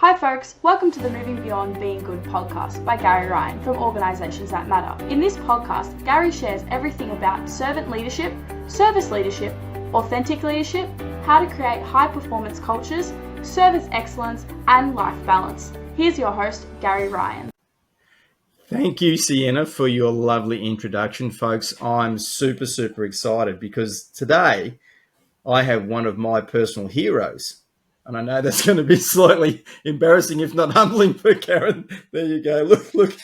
Hi folks, welcome to the Moving Beyond Being Good podcast by Garry Ryan from Organisations That Matter. In this podcast, Garry shares everything about servant leadership, service leadership, authentic leadership, how to create high performance cultures, service excellence and life balance. Here's your host, Garry Ryan. Thank you, Sienna, for your lovely introduction, folks. I'm super excited because today I have one of my personal heroes. And I know that's going to be slightly embarrassing, if not humbling for Karin. There you go. Look.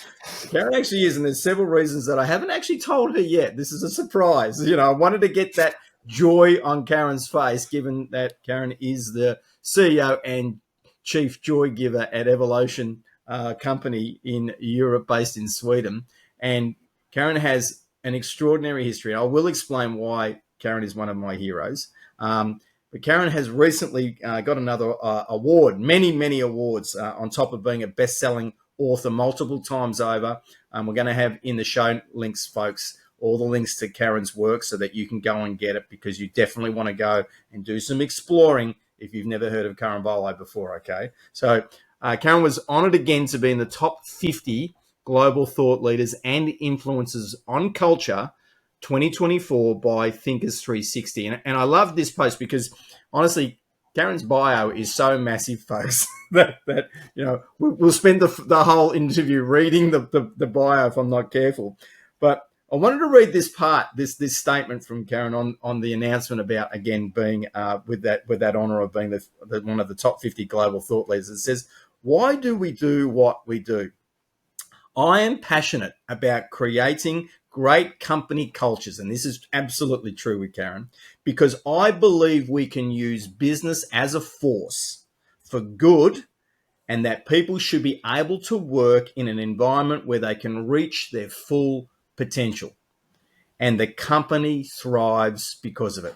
Karin actually is, and there's several reasons that I haven't actually told her yet. This is a surprise. I wanted to get that joy on Karin's face, given that Karin is the CEO and chief joy giver at Evoloshen company in Europe, based in Sweden. And Karin has an extraordinary history. I will explain why Karin is one of my heroes. But Karin has recently got another award, many awards, on top of being a best-selling author multiple times over. We're going to have in the show links, folks, all the links to Karin's work so that you can go and get it, because you definitely want to go and do some exploring if you've never heard of Karin Volo before, okay? So Karin was honoured again to be in the top 50 global thought leaders and influencers on culture 2024 by Thinkers 360. And I love this post because, honestly, Karin's bio is so massive, folks, that we'll spend the whole interview reading the bio if I'm not careful. But I wanted to read this part, this statement from Karin on the announcement about, again, being with that honour of being one of the top 50 global thought leaders. It says, "Why do we do what we do? I am passionate about creating great company cultures," and this is absolutely true with Karin, "because I believe we can use business as a force for good, and that people should be able to work in an environment where they can reach their full potential, and the company thrives because of it."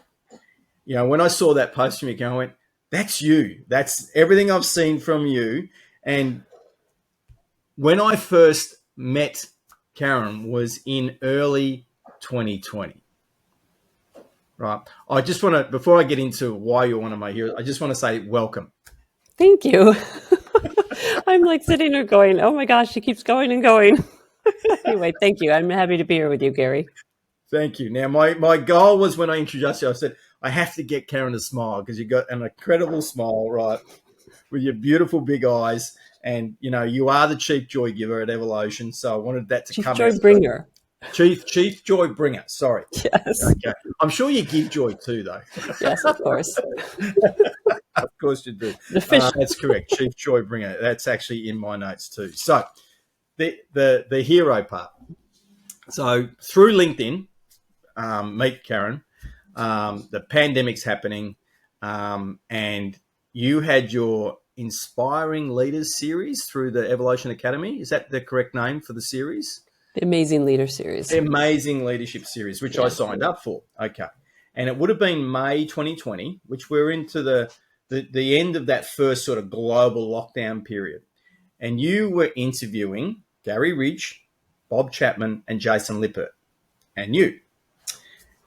When I saw that post from you, Karin, I went, that's you. That's everything I've seen from you. And when I first met Karin was in early 2020, right? I just want to, before I get into why you're one of my heroes, I just want to say welcome. Thank you. I'm like sitting there going, oh my gosh, she keeps going and going. Anyway, thank you. I'm happy to be here with you, Garry. Thank you. Now, my goal was, when I introduced you, I said, I have to get Karin to smile, because you've got an incredible smile, right, with your beautiful big eyes. And, you are the chief joy giver at Evoloshen. So I wanted that to come out. Chief joy bringer. Chief joy bringer. Sorry. Yes. Okay. I'm sure you give joy too, though. Yes, of course. Of course you do. The fish. That's correct. Chief joy bringer. That's actually in my notes too. So the hero part. So through LinkedIn, meet Karin. The pandemic's happening, and you had your Inspiring Leaders series through the Evoloshen Academy. Is that the correct name for the series? The Amazing Leader series. The Amazing Leadership series, which I signed up for. Okay. And it would have been May 2020, which we're into the end of that first sort of global lockdown period. And you were interviewing Garry Ridge, Bob Chapman, and Jason Lippert, and you.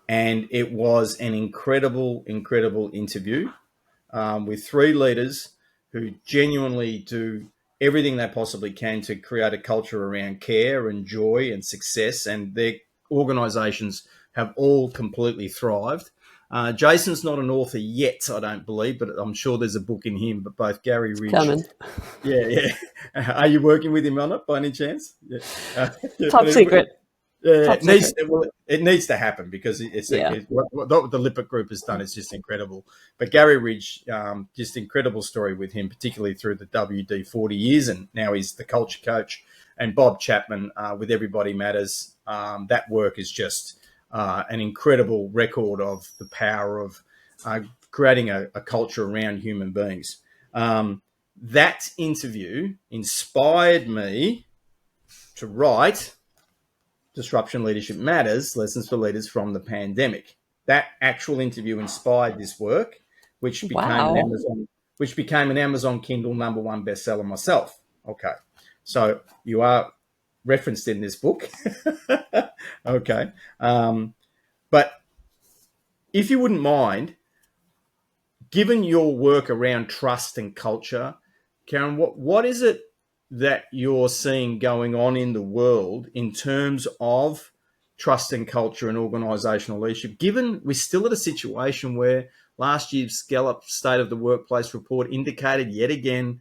And it was an incredible interview with three leaders who genuinely do everything they possibly can to create a culture around care and joy and success, and their organisations have all completely thrived. Jason's not an author yet, I don't believe, but I'm sure there's a book in him. But both Garry Ridge, coming. Yeah. Are you working with him on it by any chance? Yeah. Top secret. Yeah, it needs to happen, because what the Lippert Group has done is just incredible. But Garry Ridge, just incredible story with him, particularly through the WD-40 years, and now he's the culture coach. And Bob Chapman, with Everybody Matters, that work is just an incredible record of the power of creating a culture around human beings. That interview inspired me to write Disruption Leadership Matters, Lessons for Leaders from the Pandemic. That actual interview inspired this work, which became an Amazon Kindle #1 bestseller myself. Okay. So you are referenced in this book. Okay. But if you wouldn't mind, given your work around trust and culture, Karin, what is it that you're seeing going on in the world in terms of trust and culture and organisational leadership, given we're still at a situation where last year's Gallup State of the Workplace report indicated yet again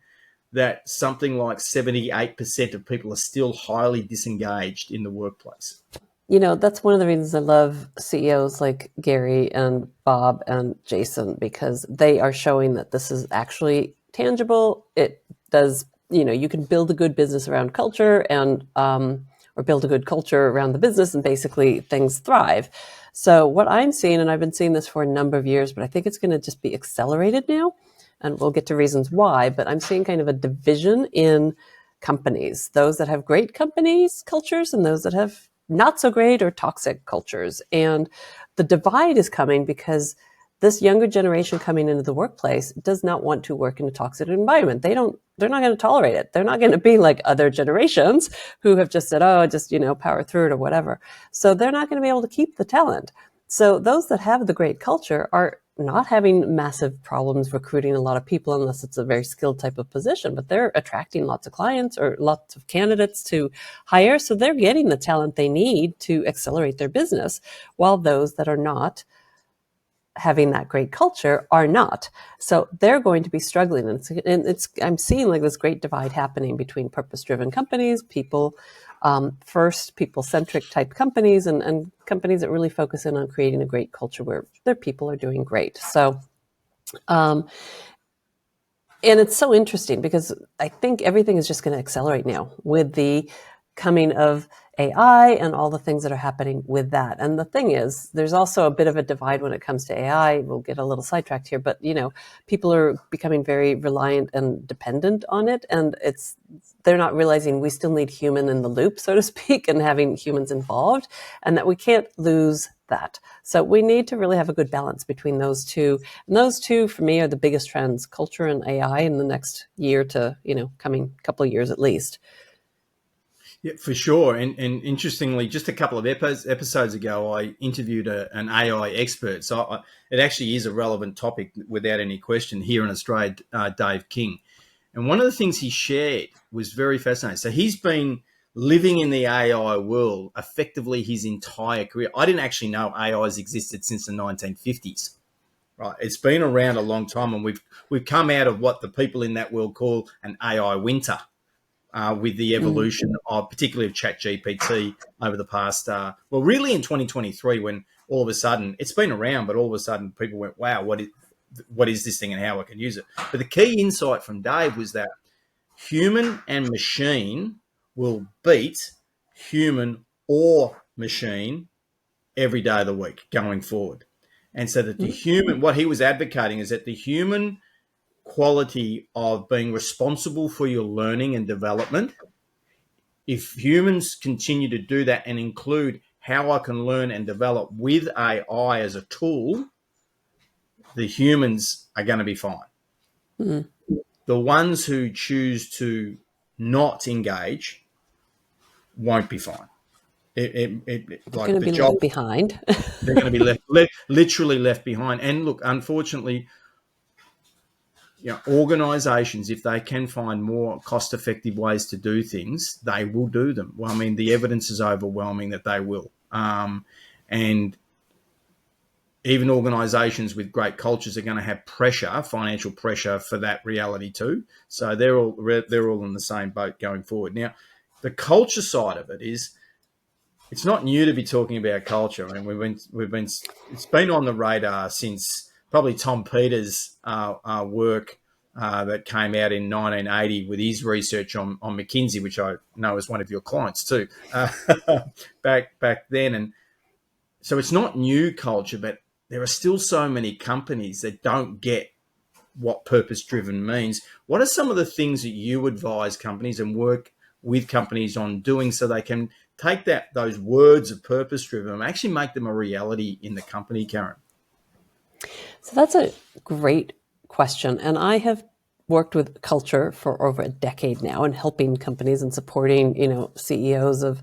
that something like 78% of people are still highly disengaged in the workplace? That's one of the reasons I love CEOs like Garry and Bob and Jason, because they are showing that this is actually tangible. It does, you can build a good business around culture and, or build a good culture around the business, and basically things thrive. So what I'm seeing, and I've been seeing this for a number of years, but I think it's going to just be accelerated now, and we'll get to reasons why, but I'm seeing kind of a division in companies, those that have great companies cultures and those that have not so great or toxic cultures. And the divide is coming because this younger generation coming into the workplace does not want to work in a toxic environment. They're not going to tolerate it. They're not going to be like other generations who have just said, just, power through it or whatever. So they're not going to be able to keep the talent. So those that have the great culture are not having massive problems recruiting a lot of people unless it's a very skilled type of position, but they're attracting lots of clients or lots of candidates to hire. So they're getting the talent they need to accelerate their business, while those that are not having that great culture are not. So they're going to be struggling. And I'm seeing like this great divide happening between purpose-driven companies, people-centric type companies, and companies that really focus in on creating a great culture where their people are doing great. So, and it's so interesting because I think everything is just going to accelerate now with the coming of AI and all the things that are happening with that. And the thing is, there's also a bit of a divide when it comes to AI. We'll get a little sidetracked here, but people are becoming very reliant and dependent on it. And they're not realizing we still need human in the loop, so to speak, and having humans involved, and that we can't lose that. So we need to really have a good balance between those two. And those two, for me, are the biggest trends, culture and AI, in the next year to, coming couple of years at least. Yeah, for sure. And interestingly, just a couple of episodes ago, I interviewed an AI expert. So it actually is a relevant topic without any question here in Australia, Dave King. And one of the things he shared was very fascinating. So he's been living in the AI world effectively his entire career. I didn't actually know AI has existed since the 1950s. Right, it's been around a long time, and we've come out of what the people in that world call an AI winter. With the evolution of particularly of ChatGPT over the past, really in 2023, when all of a sudden it's been around, but all of a sudden people went, wow, what is this thing and how I can use it? But the key insight from Dave was that human and machine will beat human or machine every day of the week going forward. And so that the human, what he was advocating is that the human quality of being responsible for your learning and development, if humans continue to do that and include how I can learn and develop with AI as a tool, the humans are going to be fine. Mm-hmm. The ones who choose to not engage won't be fine. They're going to be left behind. They're going to be literally left behind. And look, unfortunately, organizations, if they can find more cost-effective ways to do things, they will do them. Well, I mean, the evidence is overwhelming that they will. And even organizations with great cultures are going to have pressure, financial pressure for that reality too. So they're all in the same boat going forward. Now, the culture side of it is, it's not new to be talking about culture. I mean, it's been on the radar since probably Tom Peters' work that came out in 1980 with his research on McKinsey, which I know is one of your clients too, back then. And so it's not new culture, but there are still so many companies that don't get what purpose-driven means. What are some of the things that you advise companies and work with companies on doing so they can take those words of purpose-driven and actually make them a reality in the company, Karin? So that's a great question. And I have worked with culture for over a decade now and helping companies and supporting, CEOs of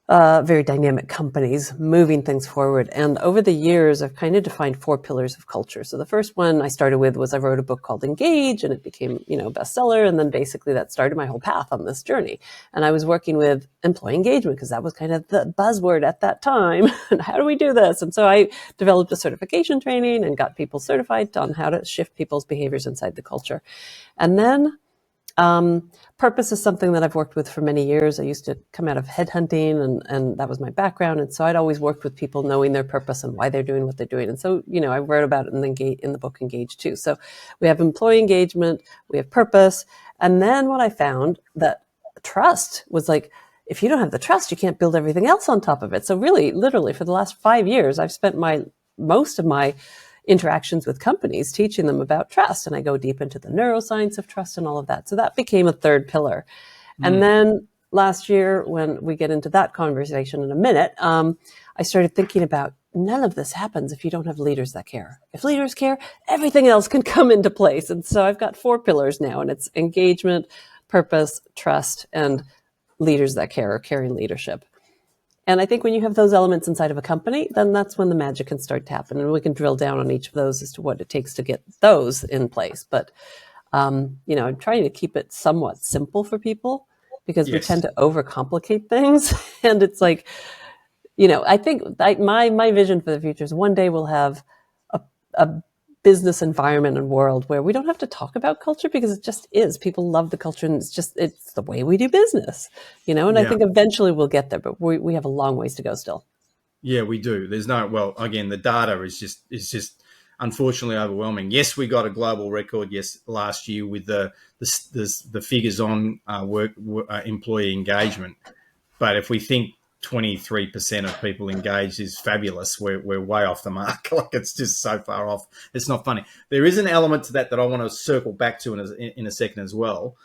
very dynamic companies moving things forward. And over the years, I've kind of defined 4 pillars of culture. So the first one I started with was I wrote a book called Engage, and it became, a bestseller. And then basically that started my whole path on this journey. And I was working with employee engagement because that was kind of the buzzword at that time. And how do we do this? And so I developed a certification training and got people certified on how to shift people's behaviors inside the culture. And then purpose is something that I've worked with for many years. I used to come out of headhunting, and that was my background. And so I'd always worked with people knowing their purpose and why they're doing what they're doing. And so, I wrote about it in the book Engage too. So we have employee engagement, we have purpose. And then what I found that trust was like, if you don't have the trust, you can't build everything else on top of it. So really, literally for the last 5 years, I've spent most of my interactions with companies teaching them about trust. And I go deep into the neuroscience of trust and all of that. So that became a 3rd pillar. And then last year, when we get into that conversation in a minute, I started thinking about none of this happens if you don't have leaders that care. If leaders care, everything else can come into place. And so I've got 4 pillars now, and it's engagement, purpose, trust, and leaders that care, or caring leadership. And I think when you have those elements inside of a company, then that's when the magic can start to happen. And we can drill down on each of those as to what it takes to get those in place. But, I'm trying to keep it somewhat simple for people because we tend to overcomplicate things. And it's like, I think my vision for the future is one day we'll have a business environment and world where we don't have to talk about culture because it just is. People love the culture, and it's the way we do business, and I think eventually we'll get there, but we have a long ways to go still. Yeah, we do. Again, the data is just unfortunately overwhelming. Yes, we got a global record last year with the figures on employee engagement. But if we think 23% of people engaged is fabulous, we're way off the mark. Like, it's just so far off. It's not funny. There is an element to that I want to circle back to in a second as well.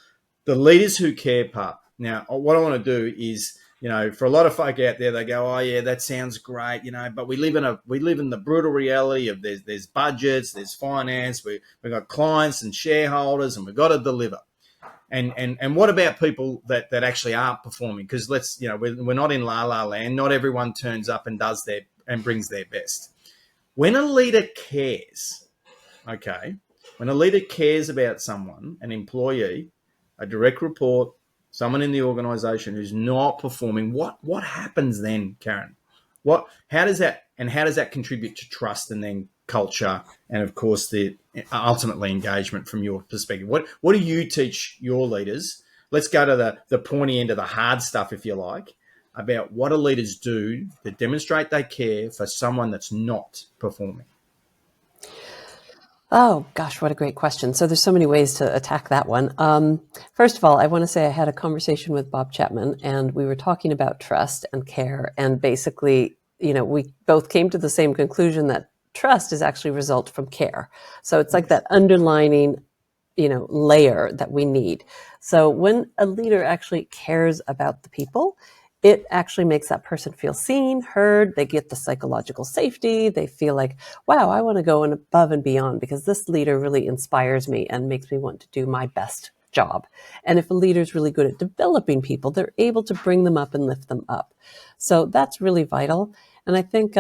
The leaders who care part. Now, what I want to do is, for a lot of folk out there, they go, "Oh yeah, that sounds great," but we live in the brutal reality of there's budgets, there's finance, we've got clients and shareholders, and we've got to deliver. And what about people that actually aren't performing? Because we're not in la la land. Not everyone turns up and brings their best. When a leader cares, when a leader cares about someone, an employee, a direct report, someone in the organization who's not performing, what happens then, Karin? How does that contribute to trust and then culture, and of course the ultimately engagement from your perspective? What do you teach your leaders? Let's go to the pointy end of the hard stuff, if you like, about what do leaders do to demonstrate they care for someone that's not performing. Oh, gosh, what a great question. So there's so many ways to attack that one. First of all, I want to say I had a conversation with Bob Chapman, and we were talking about trust and care. And basically, we both came to the same conclusion that trust is actually a result from care. So it's like that underlining, layer that we need. So when a leader actually cares about the people, it actually makes that person feel seen, heard. They get the psychological safety. They feel like, wow, I want to go above and beyond because this leader really inspires me and makes me want to do my best job. And if a leader is really good at developing people, they're able to bring them up and lift them up. So that's really vital. And I think,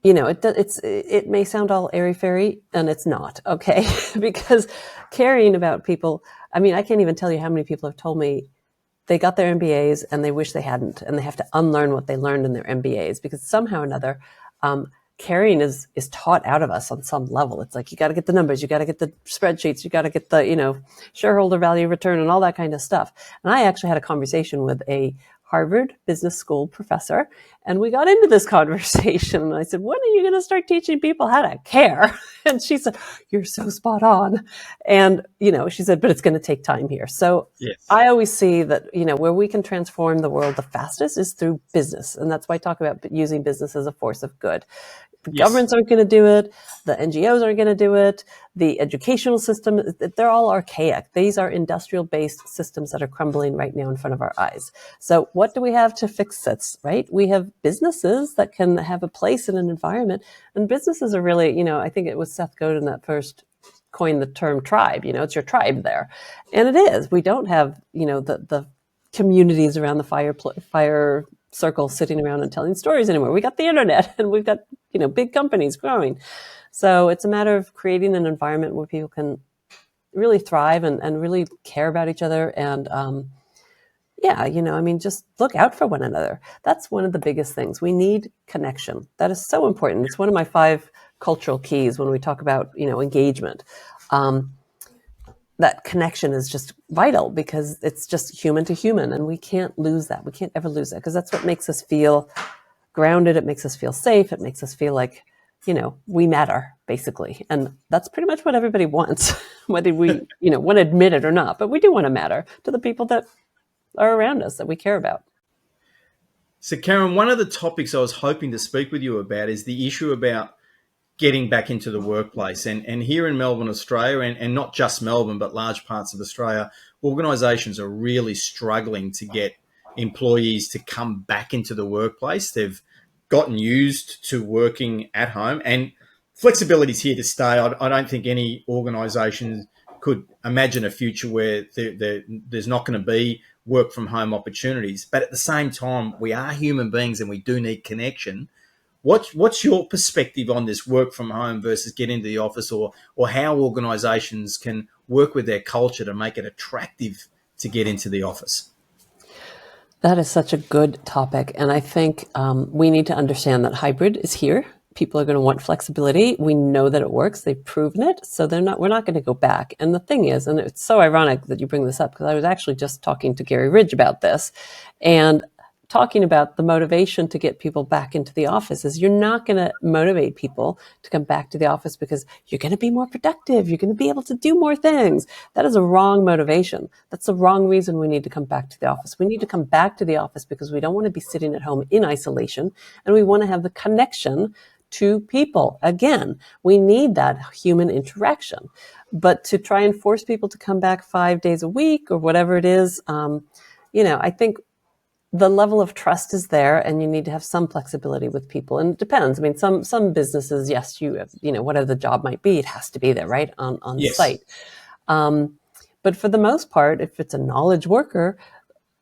it may sound all airy-fairy, and it's not, okay? Because caring about people, I can't even tell you how many people have told me they got their MBAs and they wish they hadn't, and they have to unlearn what they learned in their MBAs because somehow or another, caring is taught out of us on some level. It's like, you got to get the numbers, you got to get the spreadsheets, you got to get the, shareholder value return and all that kind of stuff. And I actually had a conversation with a Harvard Business School professor, and we got into this conversation. And I said, when are you going to start teaching people how to care? And she said, you're so spot on. And, she said, but it's going to take time here. So yes. I always see that, where we can transform the world the fastest is through business. And that's why I talk about using business as a force of good. The governments aren't going to do it. The NGOs aren't going to do it. The educational system, they're all archaic. These are industrial-based systems that are crumbling right now in front of our eyes. So what do we have to fix this, right? We have businesses that can have a place in an environment. And businesses are really, I think it was Seth Godin that first coined the term tribe. It's your tribe there. And it is. We don't have, the communities around the fire circle sitting around and telling stories anymore. We got the internet and we've got, big companies growing. So it's a matter of creating an environment where people can really thrive and really care about each other. And just look out for one another. That's one of the biggest things. We need connection. That is so important. It's one of my 5 cultural keys when we talk about, engagement. That connection is just vital because it's just human to human, and we can't lose that. We can't ever lose that because that's what makes us feel grounded. It makes us feel safe. It makes us feel like, we matter, basically. And that's pretty much what everybody wants, whether we, want to admit it or not. But we do want to matter to the people that are around us that we care about. So, Karin, one of the topics I was hoping to speak with you about is the issue about getting back into the workplace. And here in Melbourne, Australia, and not just Melbourne, but large parts of Australia, organisations are really struggling to get employees to come back into the workplace. They've gotten used to working at home, and flexibility is here to stay. I don't think any organisation could imagine a future where there's not going to be work from home opportunities. But at the same time, we are human beings and we do need connection. What's your perspective on this work from home versus getting into the office, or how organisations can work with their culture to make it attractive to get into the office? That is such a good topic. And I think we need to understand that hybrid is here. People are going to want flexibility. We know that it works. They've proven it. So we're not going to go back. And the thing is, and it's so ironic that you bring this up because I was actually just talking to Garry Ridge about this and talking about the motivation to get people back into the office is you're not going to motivate people to come back to the office because you're going to be more productive. You're going to be able to do more things. That is a wrong motivation. That's the wrong reason we need to come back to the office. We need to come back to the office because we don't want to be sitting at home in isolation, and we want to have the connection to people. Again, we need that human interaction. But to try and force people to come back 5 days a week or whatever it is, I think the level of trust is there, and you need to have some flexibility with people. And it depends. I mean, some businesses, yes, whatever the job might be, it has to be there, right, on Yes. site. But for the most part, if it's a knowledge worker,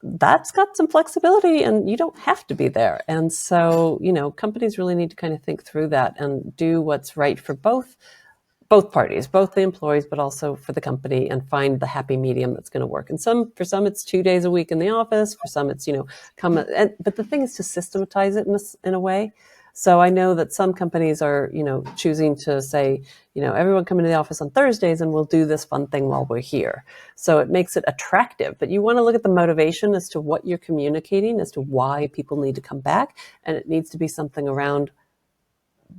that's got some flexibility and you don't have to be there. And so, companies really need to kind of think through that and do what's right for both parties, both the employees, but also for the company, and find the happy medium that's going to work. And for some, it's 2 days a week in the office. For some, it's, but the thing is to systematize it in a way. So I know that some companies are, choosing to say, everyone come into the office on Thursdays and we'll do this fun thing while we're here. So it makes it attractive, but you want to look at the motivation as to what you're communicating, as to why people need to come back. And it needs to be something around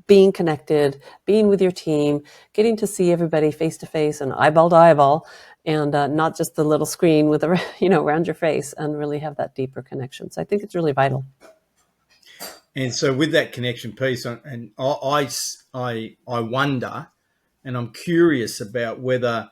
being connected, being with your team, getting to see everybody face to face and eyeball to eyeball, and not just the little screen with around your face, and really have that deeper connection. So I think it's really vital. And so with that connection piece, and I wonder, and I'm curious about whether,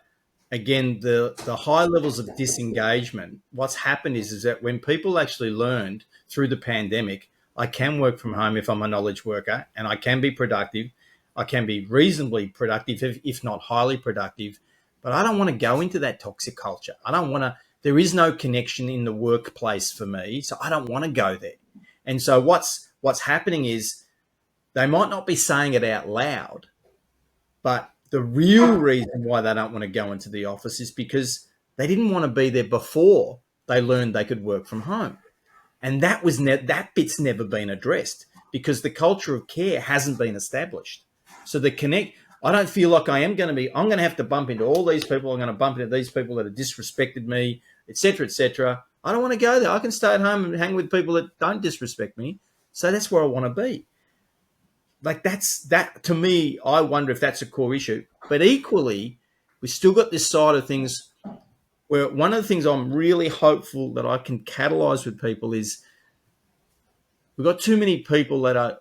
again, the high levels of disengagement, what's happened is that when people actually learned through the pandemic, I can work from home if I'm a knowledge worker, and I can be productive. I can be reasonably productive, if not highly productive, but I don't want to go into that toxic culture. There is no connection in the workplace for me, so I don't want to go there. And so what's happening is they might not be saying it out loud, but the real reason why they don't want to go into the office is because they didn't want to be there before they learned they could work from home. And that bit's never been addressed because the culture of care hasn't been established. So I don't feel like I'm going to have to bump into all these people. I'm going to bump into these people that have disrespected me, et cetera, et cetera. I don't want to go there. I can stay at home and hang with people that don't disrespect me. So that's where I want to be. Like that to me, I wonder if that's a core issue. But equally, we still got this side of things where one of the things I'm really hopeful that I can catalyze with people is we've got too many people that are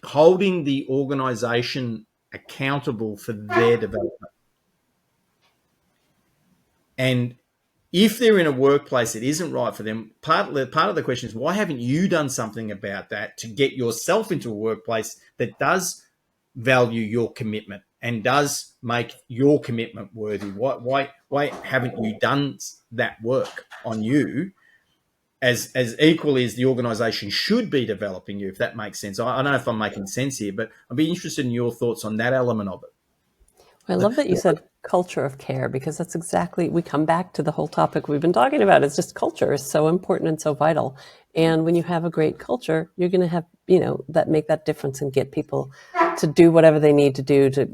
holding the organization accountable for their development. And if they're in a workplace that isn't right for them, part of the question is, why haven't you done something about that to get yourself into a workplace that does value your commitment and does make your commitment worthy? Why haven't you done that work on you? as equally as the organisation should be developing you, if that makes sense. I don't know if I'm making sense here, but I'd be interested in your thoughts on that element of it. I love that you said culture of care, because that's exactly, we come back to the whole topic we've been talking about. It's just culture is so important and so vital. And when you have a great culture, you're going to have, that make that difference and get people to do whatever they need to do to,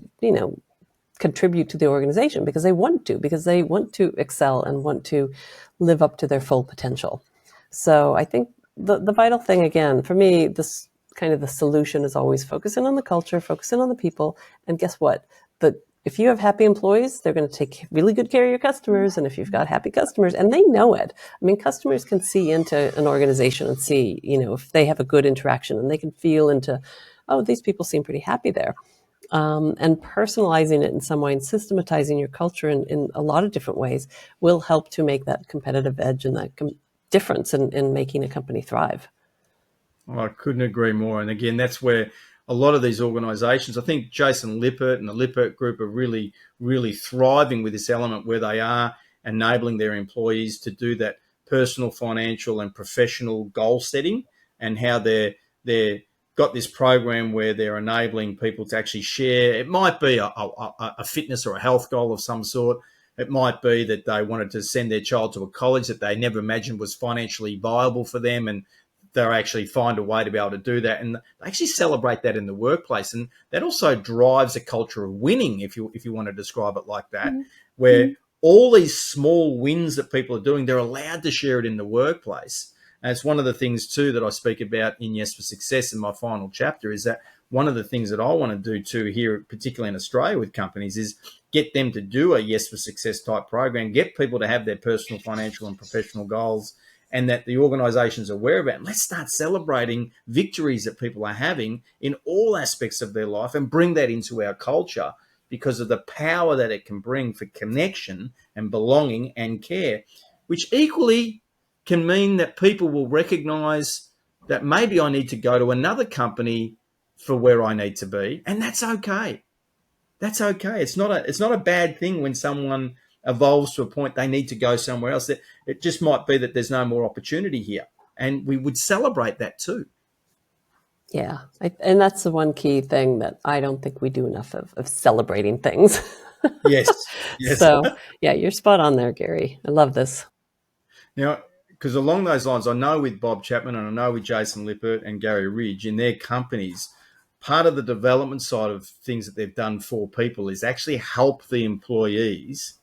contribute to the organization because they want to excel and want to live up to their full potential. So I think the vital thing, again, for me, this kind of the solution is always focusing on the culture, focusing on the people. And guess what? If you have happy employees, they're going to take really good care of your customers. And if you've got happy customers, and they know it, I mean, customers can see into an organization and see, if they have a good interaction, and they can feel into, oh, these people seem pretty happy there. And personalizing it in some way and systematizing your culture in a lot of different ways will help to make that competitive edge and that difference in making a company thrive. Oh, I couldn't agree more. And again, that's where a lot of these organisations, I think Jason Lippert and the Lippert Group are really, really thriving with this element where they are enabling their employees to do that personal, financial and professional goal setting, and how they're got this program where they're enabling people to actually share. It might be a fitness or a health goal of some sort. It might be that they wanted to send their child to a college that they never imagined was financially viable for them, and they'll actually find a way to be able to do that. And they actually celebrate that in the workplace. And that also drives a culture of winning, if you want to describe it like that, where all these small wins that people are doing, they're allowed to share it in the workplace. And it's one of the things, too, that I speak about in Yes for Success in my final chapter, is that one of the things that I want to do, too, here, particularly in Australia with companies, is get them to do a Yes for Success type program, get people to have their personal, financial and professional goals, and that the organisations are aware of it. And let's start celebrating victories that people are having in all aspects of their life and bring that into our culture because of the power that it can bring for connection and belonging and care, which equally can mean that people will recognise that maybe I need to go to another company for where I need to be, and that's okay. That's okay. It's not a bad thing when someone evolves to a point they need to go somewhere else. It just might be that there's no more opportunity here, and we would celebrate that too. Yeah, and that's the one key thing that I don't think we do enough of celebrating things. Yes. So, yeah, you're spot on there, Gary. I love this. Now, because along those lines, I know with Bob Chapman and I know with Jason Lippert and Garry Ridge in their companies, part of the development side of things that they've done for people is actually help the employees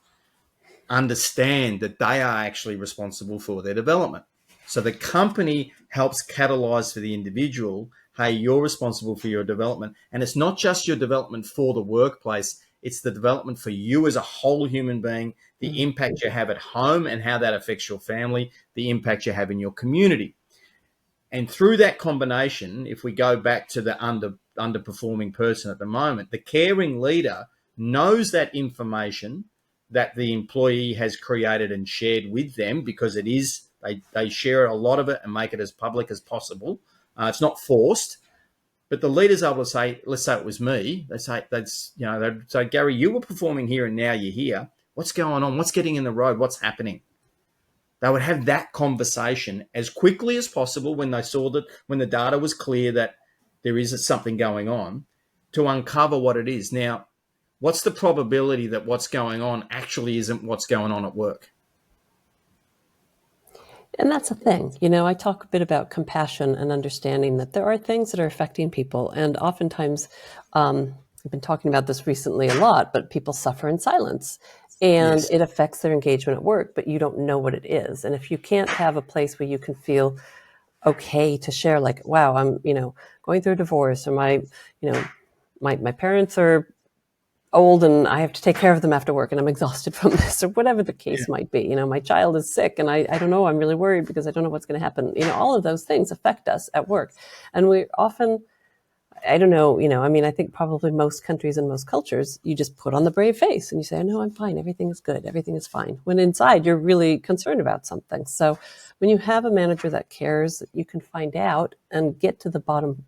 understand that they are actually responsible for their development. So the company helps catalyze for the individual, hey, you're responsible for your development. And it's not just your development for the workplace, it's the development for you as a whole human being, the impact you have at home and how that affects your family, the impact you have in your community. And through that combination, if we go back to the underperforming person at the moment, the caring leader knows that information that the employee has created and shared with them, because it is, they share a lot of it and make it as public as possible. It's not forced, but the leader's able to say, let's say it was me. They'd say, Gary, you were performing here and now you're here. What's going on? What's getting in the road? What's happening? They would have that conversation as quickly as possible when they saw that, when the data was clear that there is something going on, to uncover what it is. Now, what's the probability that what's going on actually isn't what's going on at work? And that's the thing. I talk a bit about compassion and understanding that there are things that are affecting people. And oftentimes, I've been talking about this recently a lot, but people suffer in silence. And Yes. it affects their engagement at work, but you don't know what it is. And if you can't have a place where you can feel okay to share, like, wow, I'm, going through a divorce, or my parents are old and I have to take care of them after work and I'm exhausted from this, or whatever the case might be. My child is sick and I don't know, I'm really worried because I don't know what's going to happen. All of those things affect us at work. And we often, I don't know, I think probably most countries and most cultures, you just put on the brave face and you say, no, I'm fine. Everything is good. Everything is fine. When inside you're really concerned about something. So when you have a manager that cares, you can find out and get to the bottom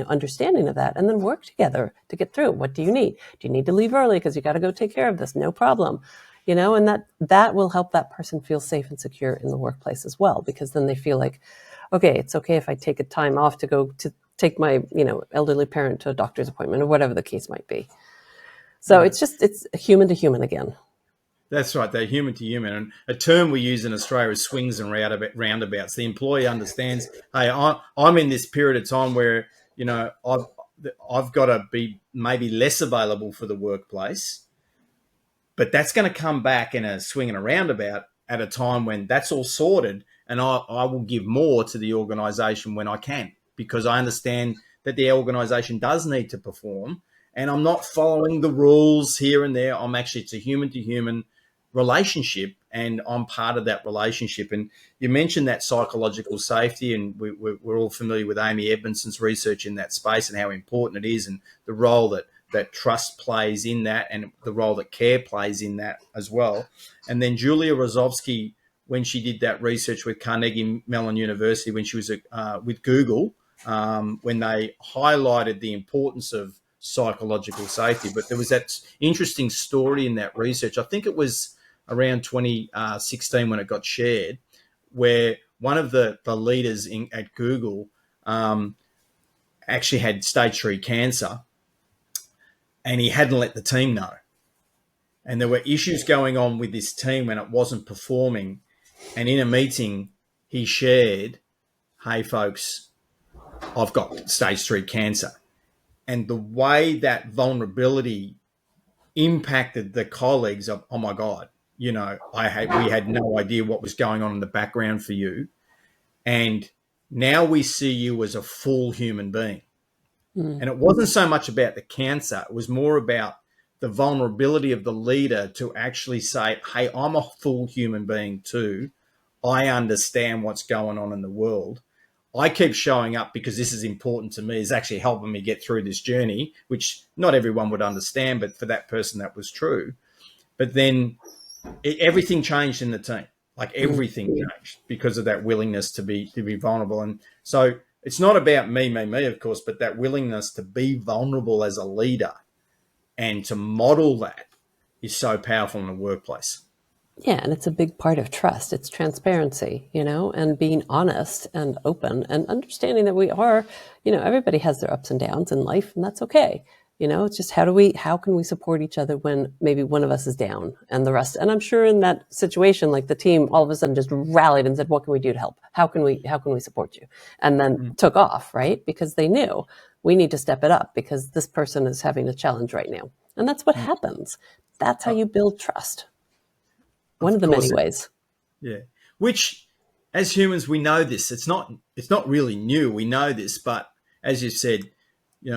understanding of that, and then work together to get through. What do you need? Do you need to leave early because you got to go take care of this? No problem. And that will help that person feel safe and secure in the workplace as well, because then they feel like, okay, it's okay if I take a time off to go to take my, elderly parent to a doctor's appointment or whatever the case might be. So it's human to human again. That's right. They're human to human. And a term we use in Australia is swings and roundabouts. The employee understands, hey, I'm in this period of time where, I've got to be maybe less available for the workplace, but that's going to come back in a swing and a roundabout at a time when that's all sorted. And I will give more to the organisation when I can, because I understand that the organisation does need to perform, and I'm not following the rules here and there. It's a human to human relationship, and I'm part of that relationship. And you mentioned that psychological safety, and we're all familiar with Amy Edmondson's research in that space and how important it is, and the role that trust plays in that, and the role that care plays in that as well. And then Julia Rozovsky, when she did that research with Carnegie Mellon University, when she was with Google, when they highlighted the importance of psychological safety. But there was that interesting story in that research. I think it was around 2016 when it got shared, where one of the leaders at Google actually had stage 3 cancer, and he hadn't let the team know. And there were issues going on with this team when it wasn't performing. And in a meeting, he shared, hey, folks, I've got stage 3 cancer. And the way that vulnerability impacted the colleagues of, oh, my God, we had no idea what was going on in the background for you. And now we see you as a full human being. And it wasn't so much about the cancer. It was more about the vulnerability of the leader to actually say, hey, I'm a full human being too. I understand what's going on in the world. I keep showing up because this is important to me. It's actually helping me get through this journey, which not everyone would understand, but for that person, that was true. But then everything changed in the team. Like everything changed because of that willingness to be vulnerable. And so it's not about me, of course, but that willingness to be vulnerable as a leader and to model that is so powerful in the workplace. Yeah, and it's a big part of trust. It's transparency, and being honest and open and understanding that we are, everybody has their ups and downs in life, and that's okay. It's just how can we support each other when maybe one of us is down and the rest. And I'm sure in that situation, like the team all of a sudden just rallied and said, what can we do to help? How can we support you? And then took off, right? Because they knew we need to step it up because this person is having a challenge right now. And that's what happens. That's how you build trust. One of the many ways. Yeah. Which as humans, we know this. It's not really new. We know this, but as you said,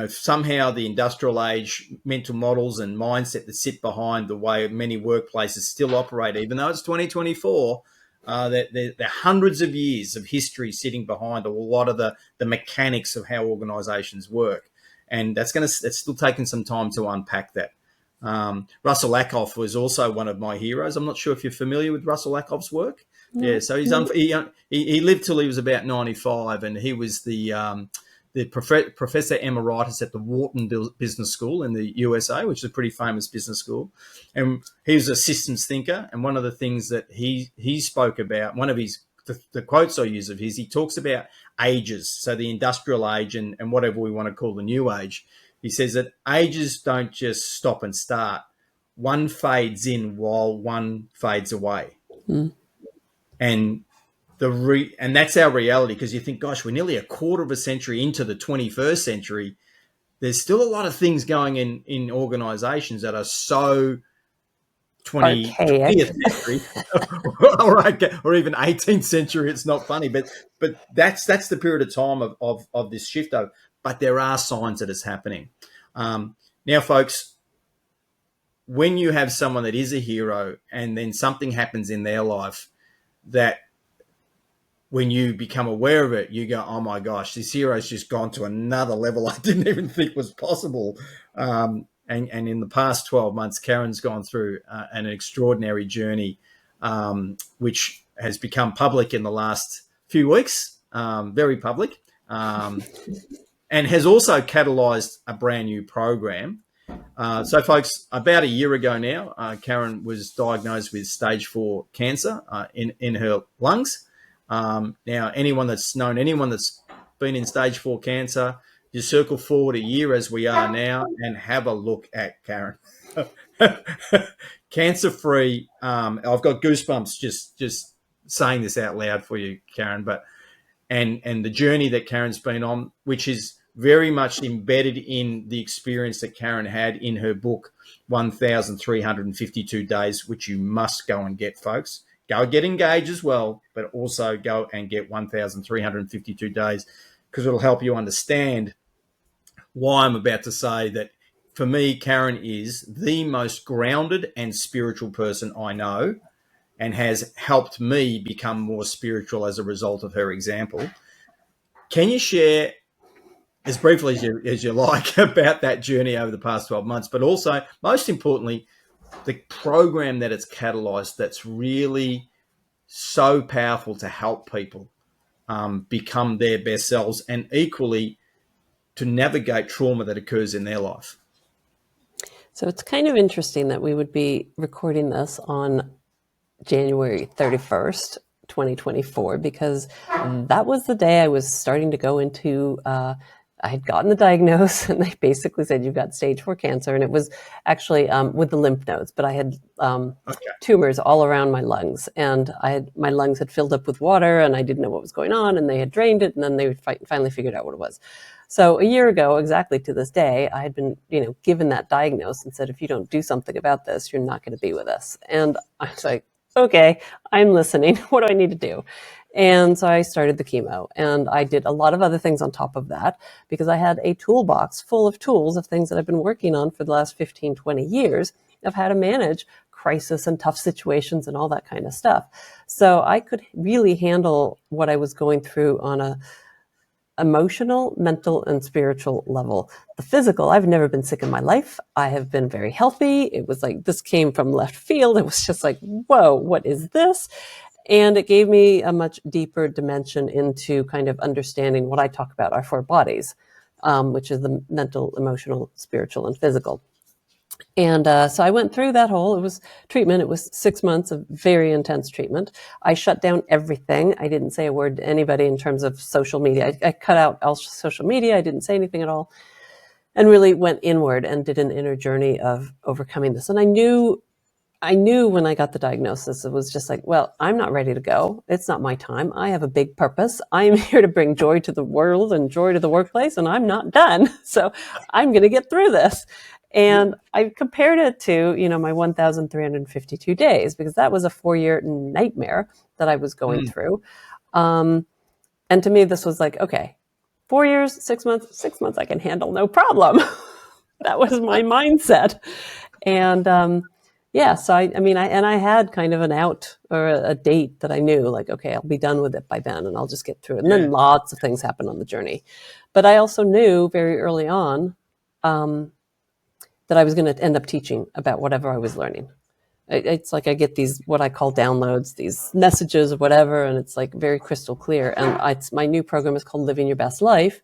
somehow the industrial age mental models and mindset that sit behind the way many workplaces still operate, even though it's 2024, there are hundreds of years of history sitting behind a lot of the mechanics of how organizations work. And it's still taking some time to unpack that. Russell Ackoff was also one of my heroes. I'm not sure if you're familiar with Russell Ackoff's work. No. Yeah, so he lived till he was about 95, and he was the professor emeritus at the Wharton Business School in the USA, which is a pretty famous business school. And he was a systems thinker. And one of the things that he spoke about, one of the quotes I use of his, he talks about ages. So the industrial age and whatever we want to call the new age. He says that ages don't just stop and start. One fades in while one fades away. And and that's our reality, because you think, gosh, we're nearly a quarter of a century into the 21st century. There's still a lot of things going in organizations that are so 20th century or even 18th century. It's not funny, but that's the period of time of this shift over. But there are signs that it's happening. Now, folks, when you have someone that is a hero and then something happens in their life that when you become aware of it, you go, oh my gosh, this hero's just gone to another level I didn't even think was possible. And in the past 12 months, Karin's gone through an extraordinary journey, which has become public in the last few weeks, very public, and has also catalysed a brand new program. So, folks, about a year ago now, Karin was diagnosed with stage 4 cancer in her lungs. Now, anyone that's been in stage 4 cancer, you circle forward a year as we are now and have a look at Karin. Cancer-free. I've got goosebumps just saying this out loud for you, Karin. But and the journey that Karin's been on, which is very much embedded in the experience that Karin had in her book, 1,352 Days, which you must go and get, folks. Go get engaged as well, but also go and get 1,352 Days, because it'll help you understand why I'm about to say that. For me, Karin is the most grounded and spiritual person I know, and has helped me become more spiritual as a result of her example. Can you share, as briefly as you like, about that journey over the past 12 months, but also, most importantly, the program that it's catalyzed that's really so powerful to help people become their best selves, and equally to navigate trauma that occurs in their life? So it's kind of interesting that we would be recording this on January 31st, 2024, because that was the day I was starting to go into, I had gotten the diagnosis, and they basically said, you've got stage 4 cancer. And it was actually with the lymph nodes, but I had tumors all around my lungs, and my lungs had filled up with water, and I didn't know what was going on, and they had drained it, and then they finally figured out what it was. So a year ago, exactly to this day, I had been, given that diagnosis and said, if you don't do something about this, you're not going to be with us. And I was like, okay, I'm listening. What do I need to do? And so I started the chemo, and I did a lot of other things on top of that, because I had a toolbox full of tools of things that I've been working on for the last 15, 20 years of how to manage crisis and tough situations and all that kind of stuff. So I could really handle what I was going through on a emotional, mental, and spiritual level. The physical, I've never been sick in my life. I have been very healthy. It was like, this came from left field. It was just like, whoa, what is this? And it gave me a much deeper dimension into kind of understanding what I talk about, our 4 bodies, which is the mental, emotional, spiritual, and physical. And so I went through that whole, it was treatment. It was 6 months of very intense treatment. I shut down everything. I didn't say a word to anybody in terms of social media. I cut out all social media. I didn't say anything at all, and really went inward and did an inner journey of overcoming this. And I knew when I got the diagnosis, it was just like, well, I'm not ready to go. It's not my time. I have a big purpose. I am here to bring joy to the world and joy to the workplace, and I'm not done. So I'm going to get through this. And I compared it to, my 1,352 days, because that was a 4-year nightmare that I was going through. And to me, this was like, okay, 4 years, 6 months, 6 months I can handle, no problem. That was my mindset. And so I had kind of an out or a date that I knew, like, okay, I'll be done with it by then, and I'll just get through it. And then lots of things happened on the journey. But I also knew very early on that I was going to end up teaching about whatever I was learning. It's like I get these, what I call downloads, these messages or whatever, and it's like very crystal clear. And my new program is called Living Your Best Life.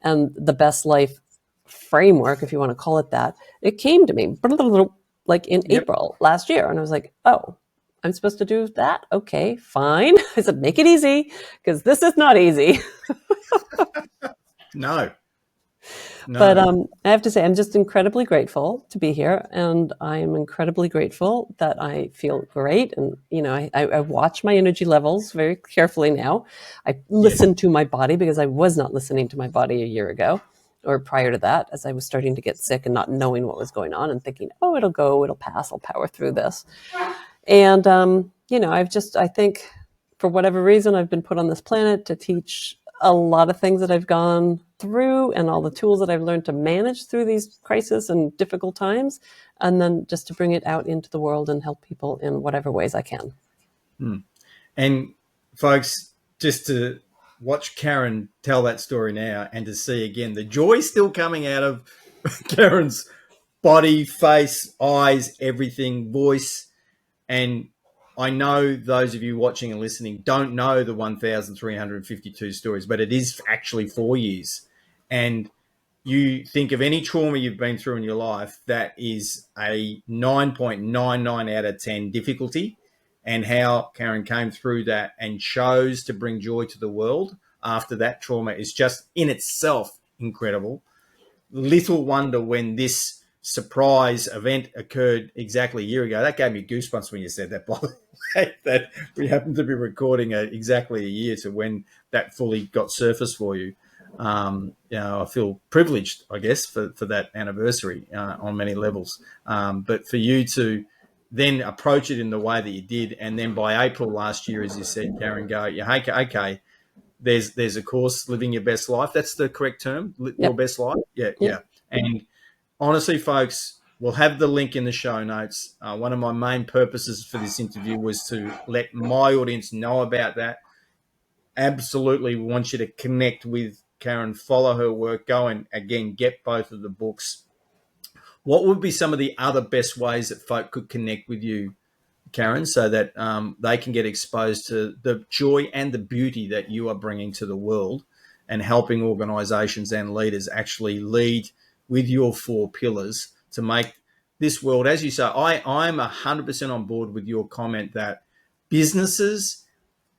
And the Best Life framework, if you want to call it that, it came to me like in April last year. And I was like, oh, I'm supposed to do that? Okay, fine. I said, make it easy, because this is not easy. No. But I have to say, I'm just incredibly grateful to be here. And I'm incredibly grateful that I feel great. And, I watch my energy levels very carefully now. I listen to my body, because I was not listening to my body a year ago or prior to that, as I was starting to get sick and not knowing what was going on and thinking, oh, it'll go, it'll pass, I'll power through this. And, I think for whatever reason, I've been put on this planet to teach a lot of things that I've gone through and all the tools that I've learned to manage through these crises and difficult times, and then just to bring it out into the world and help people in whatever ways I can. And folks, just to watch Karin tell that story now, and to see again the joy still coming out of Karin's body, face, eyes, everything, voice. And I know those of you watching and listening don't know the 1,352 stories, but it is actually 4 years. And you think of any trauma you've been through in your life, that is a 9.99 out of 10 difficulty, and how Karin came through that and chose to bring joy to the world after that trauma is just in itself incredible. Little wonder when this surprise event occurred exactly a year ago. That gave me goosebumps when you said that, by the way, that we happened to be recording exactly a year to when that fully got surfaced for you. I feel privileged, I guess, for that anniversary on many levels. But for you to then approach it in the way that you did, and then by April last year, as you said, Karin, go, yeah, okay, there's a course, Living Your Best Life. That's the correct term, Your Best Life. Yeah. And honestly, folks, we'll have the link in the show notes. One of my main purposes for this interview was to let my audience know about that. Absolutely want you to connect with Karin, follow her work, go and, again, get both of the books. What would be some of the other best ways that folk could connect with you, Karin, so that they can get exposed to the joy and the beauty that you are bringing to the world and helping organisations and leaders actually lead with your 4 pillars to make this world, as you say, I'm 100% on board with your comment that businesses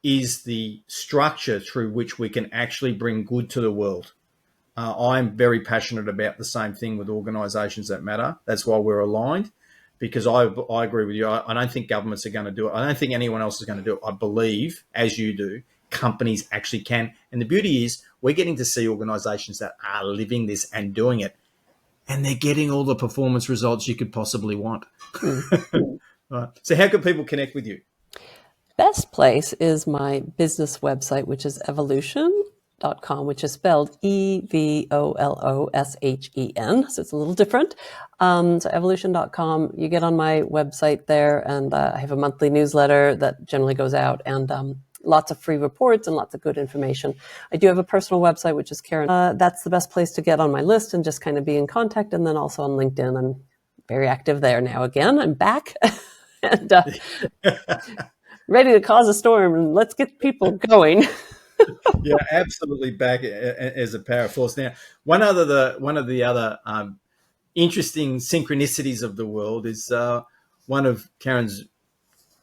is the structure through which we can actually bring good to the world. I'm very passionate about the same thing with organisations that matter. That's why we're aligned, because I agree with you. I don't think governments are going to do it. I don't think anyone else is going to do it. I believe, as you do, companies actually can. And the beauty is we're getting to see organisations that are living this and doing it, and they're getting all the performance results you could possibly want. Right. So how can people connect with you? Best place is my business website, which is Evoloshen.com, which is spelled Evoloshen. So it's a little different. So Evoloshen.com, you get on my website there, and I have a monthly newsletter that generally goes out, and lots of free reports and lots of good information. I do have a personal website, which is Karin. That's the best place to get on my list and just kind of be in contact. And then also on LinkedIn, I'm very active there now again. I'm back and ready to cause a storm, and let's get people going. Yeah, absolutely back as a power force. Now, one of the other interesting synchronicities of the world is one of Karin's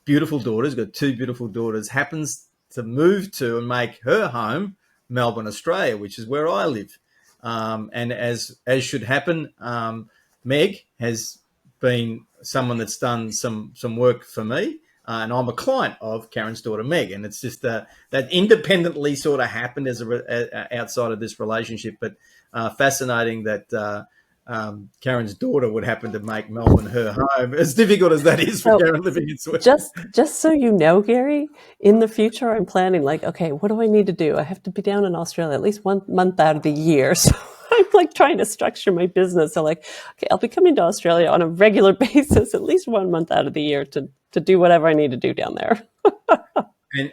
beautiful daughters, got 2 beautiful daughters, happens to move to and make her home Melbourne, Australia, which is where I live. And as should happen, Meg has been someone that's done some work for me. And I'm a client of Karin's daughter, Meg. And it's just that independently sort of happened as outside of this relationship. But fascinating that Karin's daughter would happen to make Melbourne her home, as difficult as that is for Karin living in Sweden. Just so you know, Gary, in the future, I'm planning okay, what do I need to do? I have to be down in Australia at least 1 month out of the year. So I'm trying to structure my business. So okay, I'll be coming to Australia on a regular basis, at least 1 month out of the year to do whatever I need to do down there.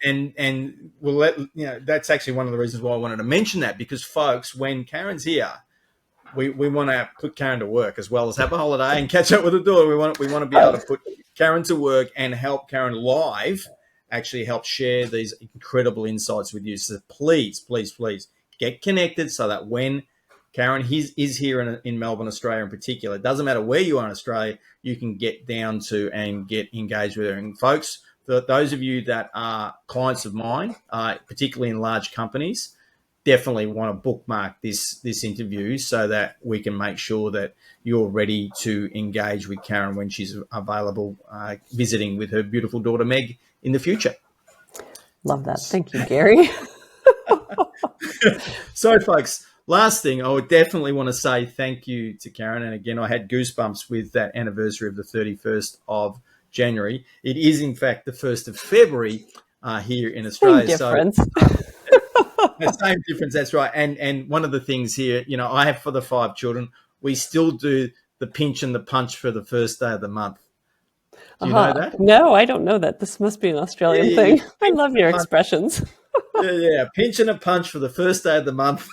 and we'll that's actually one of the reasons why I wanted to mention that, because folks, when Karin's here, we want to put Karin to work as well as have a holiday and catch up with the daughter. We want to be able to put Karin to work and help Karin live actually help share these incredible insights with you. So please get connected so that when Karin is here in Melbourne, Australia in particular, it doesn't matter where you are in Australia, you can get down to and get engaged with her. And folks, for those of you that are clients of mine, particularly in large companies, definitely want to bookmark this interview so that we can make sure that you're ready to engage with Karin when she's available, visiting with her beautiful daughter, Meg, in the future. Love that. Thank you, Gary. So, folks, last thing, I would definitely want to say thank you to Karin. And again, I had goosebumps with that anniversary of the 31st of January. It is, in fact, the 1st of February here in Australia. Same difference. The same difference, that's right. And one of the things here, I have for the 5 children, we still do the pinch and the punch for the first day of the month. Do you know that? No, I don't know that. This must be an Australian thing. I love your expressions. Pinch and a punch for the first day of the month.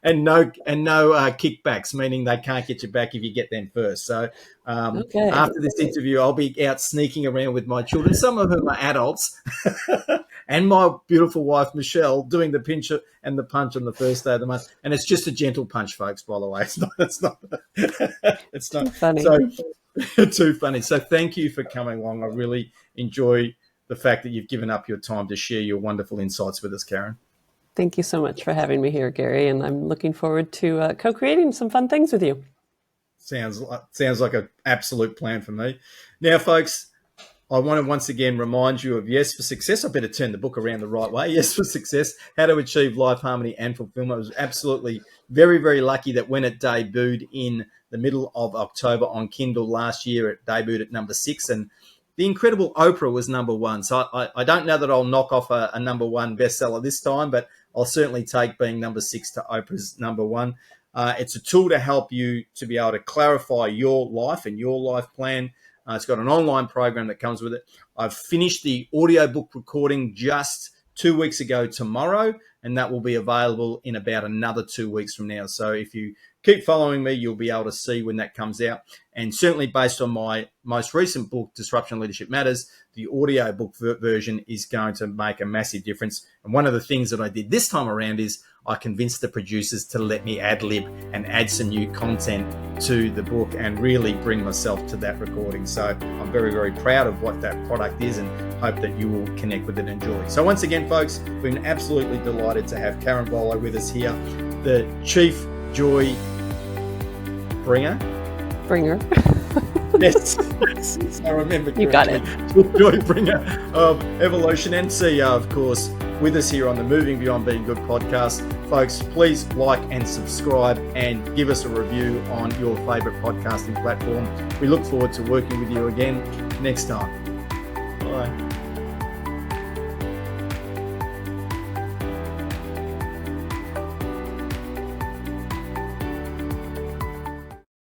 and no kickbacks, meaning they can't get you back if you get them first. So after this interview, I'll be out sneaking around with my children, some of whom are adults, and my beautiful wife, Michelle, doing the pinch and the punch on the first day of the month. And it's just a gentle punch, folks, by the way. It's not Too funny. So too funny. So thank you for coming along. I really enjoy the fact that you've given up your time to share your wonderful insights with us, Karin. Thank you so much for having me here, Gary. And I'm looking forward to co-creating some fun things with you. Sounds like an absolute plan for me. Now, folks, I want to once again remind you of Yes for Success. I better turn the book around the right way. Yes for Success, How to Achieve Life Harmony and Fulfillment. I was absolutely very, very lucky that when it debuted in the middle of October on Kindle last year, it debuted at number 6. And the incredible Oprah was number 1. So I don't know that I'll knock off a number 1 bestseller this time, but I'll certainly take being number 6 to Oprah's number 1. It's a tool to help you to be able to clarify your life and your life plan. It's got an online program that comes with it. I've finished the audiobook recording just 2 weeks ago tomorrow, and that will be available in about another 2 weeks from now. So if you keep following me, you'll be able to see when that comes out. And certainly based on my most recent book, Disruption Leadership Matters, the audiobook version is going to make a massive difference. And one of the things that I did this time around is I convinced the producers to let me ad-lib and add some new content to the book and really bring myself to that recording. So I'm very, very proud of what that product is and hope that you will connect with it and enjoy. So once again, folks, we've been absolutely delighted to have Karin Volo with us here, the Chief Joy Bringer. Yes, I remember correctly. You got it. Joy Bringer of Evoloshen and CEO, of course, with us here on the Moving Beyond Being Good podcast. Folks, please like and subscribe and give us a review on your favourite podcasting platform. We look forward to working with you again next time. Bye.